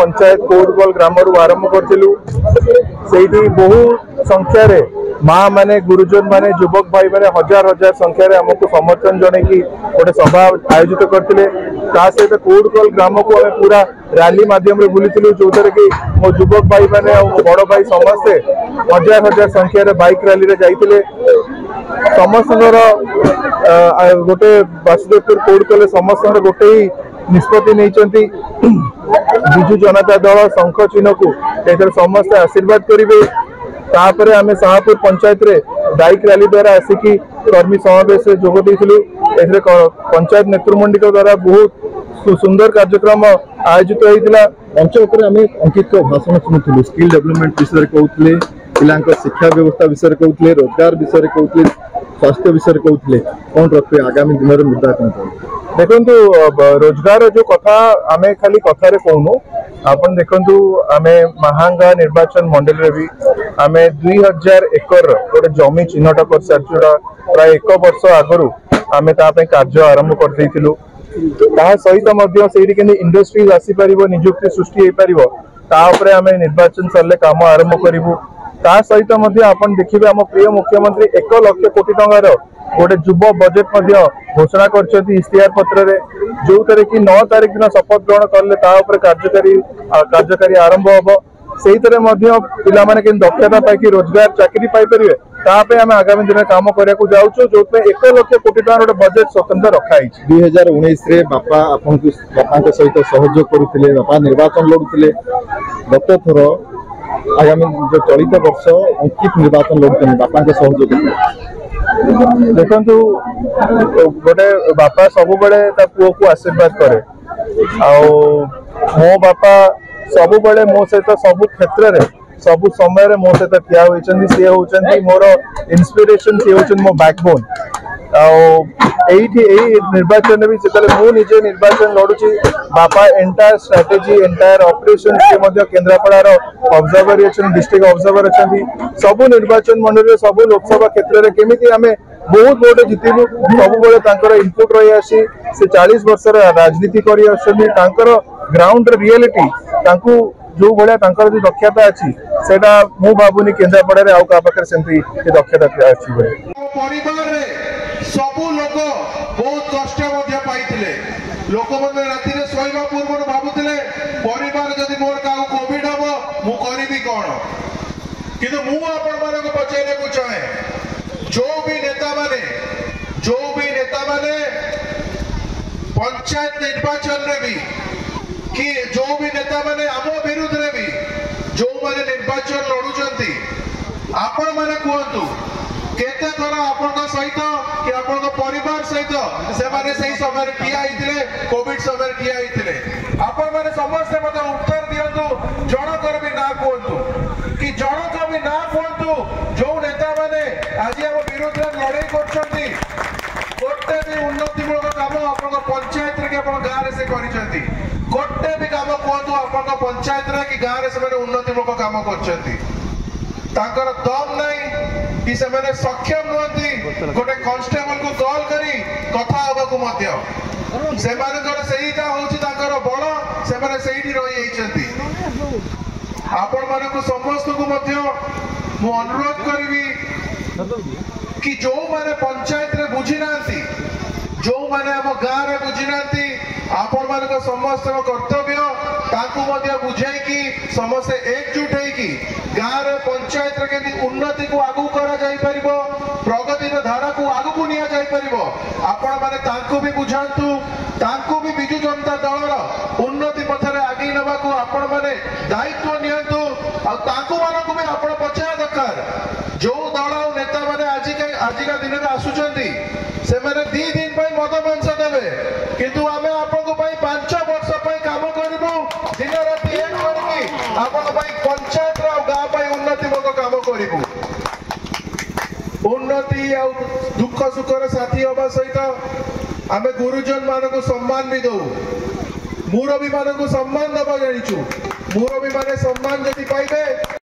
पंचायत कोडगोल ग्राम आरंभ करूँ से बहु संख्यार माँ माने गुरुजन माने युवक भाई माने हजार हजार संख्यार आमको समर्थन जन की गोटे सभा आयोजित करते सहित कोडगोल ग्राम को आम पूरा रैली मध्यम बुली जो थे कि मो युवक भाई माने बड़ भाई समस्ते हजार हजार संख्यार बाइक रैली जाते समस्त गोटे वासुदेवपुर कोडगोल समस्त गोटे ही निष्पत्ति नहीं विजु जनता दल शंख चिन्ह को समस्त आशीर्वाद करेंगे तापर आम शाहपुर पंचायत रे बाइक रैली द्वारा आसिकी कर्मी समावेश जोग देइथिलु पंचायत नेतृमंडी द्वारा बहुत सुंदर कार्यक्रम आयोजित होता पंचायत आम अंकित भाषण शुणुलु स्किल डेवलपमेंट विषय कहते पिला शिक्षा व्यवस्था विषय कहते रोजगार विषय कहते स्वास्थ्य विषय कहते कौन रखे आगामी दिन में मुद्दा कौन देखु रोजगार जो कथा आम खाली कथार कहूनु आपन देखु आम महांगा निर्वाचन मंडल रे भी आम 2000 एकर गोटे जमी चिन्हट कर सारी प्राय 1 वर्ष आगु आम कार्य आरंभ कर सहित इंडस्ट्रीज आसीपर निजुक्ति सृष्टि हो पार आम निर्वाचन सरले काम आरंभ करूँ ता सहित आपन देखिए आम प्रिय मुख्यमंत्री 1 लाख कोटी टंकार गोटे युव बजेट घोषणा कर इश्तिहार पत्र रे जो थे कि 9 तारिख दिन शपथ ग्रहण कले कार्यकारी आरंभ हम से पिला माने दक्षता पाई रोजगार चाकरी पाई आम आगामी दिन काम करने जाऊँ जो 1 लाख कोटी टंकार गोटे बजेट स्वतंत्र रखाई 2019 बापा बापा सहित सहयोग करुले बापा निर्वाचन लड़ुले गत थर आगामी जो चलित वर्ष अंकित निर्वाचन लड़ुते बापा सहयोग देखु गोटे बापा सब बड़े पुओ को आशीर्वाद करे मो बापा सब बड़े मो सहित सब क्षेत्र में सब समय मो सहित ठिया होती सी होती मोर इन्स्पिरेशन सी होती मो बैकबोन निर्वाचन भी जो निजे निर्वाचन लड़ुची बापा एंटायर स्ट्राटेजी एंटायर ऑपरेशन केन्द्रापड़ार ऑब्जर्वर डिस्ट्रिक्ट ऑब्जर्वर अच्छा सब निर्वाचन मंडल सब लोकसभा क्षेत्र में केमी आम बहुत वोट जितलु सब इनपुट रही आसी से 40 वर्ष राजनीति कर ग्राउंड रियलिटी जो भाया जो दक्षता अच्छी से मु भावुनी केन्द्रापड़ा आउ क्या पाखे से दक्षता अच्छी सबू लोक बहुत कष्ट पाइले लोक मैंने राति शोवा पूर्व भावुले परिवार जदि मोर क्या कोविड हम मु करी कौन किंतु मु आपण पचारे चाहे जो भी नेता माने पंचायत निर्वाचन रे भी कि जो भी नेता माने आम विरुद्ध रे भी जो माने निर्वाचन लड़ुचंती आपण माने कहतु केते थर आपण सहित कि आपण परिवार सहित से माने सही समय ठिया होइतिले कोविड समय ठिया होइतिले आपण माने समस्त मते उत्तर दियंतु जनकर भी ना कहतु कि जनक भी ना कहतु जो नेता माने आज हम विरोध लड़ाई करछंती गोटे भी उन्नतिमूलक काम आपण पंचायत रे कि आपण गां रे से करिसंती गोटे भी काम कहतु आपण पंचायत रे कि गां रे से माने उन्नतिमूलक काम करछंती तांकर दम नहीं कि से मैंने सक्षम नुहति गोटे कांस्टेबल को कॉल करी कथा हबकु मध्य से मानकर सेहीटा होची तांकर बळ से माने सेहीटी रही जाइछंती आपण मानकु समस्त को मध्य मु अनुरोध करबी कि जो माने पंचायत रे बुझी नांती जो माने हम गां रे बुझी नांती आपण मानक समस्त कर्तव्य ताकू मध्य बुझाई कि समस्त एकजुट है कि गां रे पंचायत रे केंदी उन्नति को आगु करा जाई परिबो प्रगति रे धारा को आगु को निया जाई परिबो आपण माने ताकू भी बुझांतु ताकू भी बिजु जनता दल रो उन्नति पथरे आगे नबा को आपण माने दायित्व नियंतु आ ताकू मानकु भी आपण पछा दरकार जो दल आ नेता माने आज का दिन रे आसुचंती से माने 2 दिन पई मद मांस देबे किंतु आमे आपण को पई 5 वर्ष पई काम करबो दिन राति एक करके आपण पई पंचायत रा गां पई उन्नति मग काम करबो उन्नति आ दुख सुख रे साथी होबा सहित आमे गुरुजन मानको सम्मान भी दो मुरबी मानको सम्मान दबा जानिचु मुरबी माने सम्मान जति पाइबे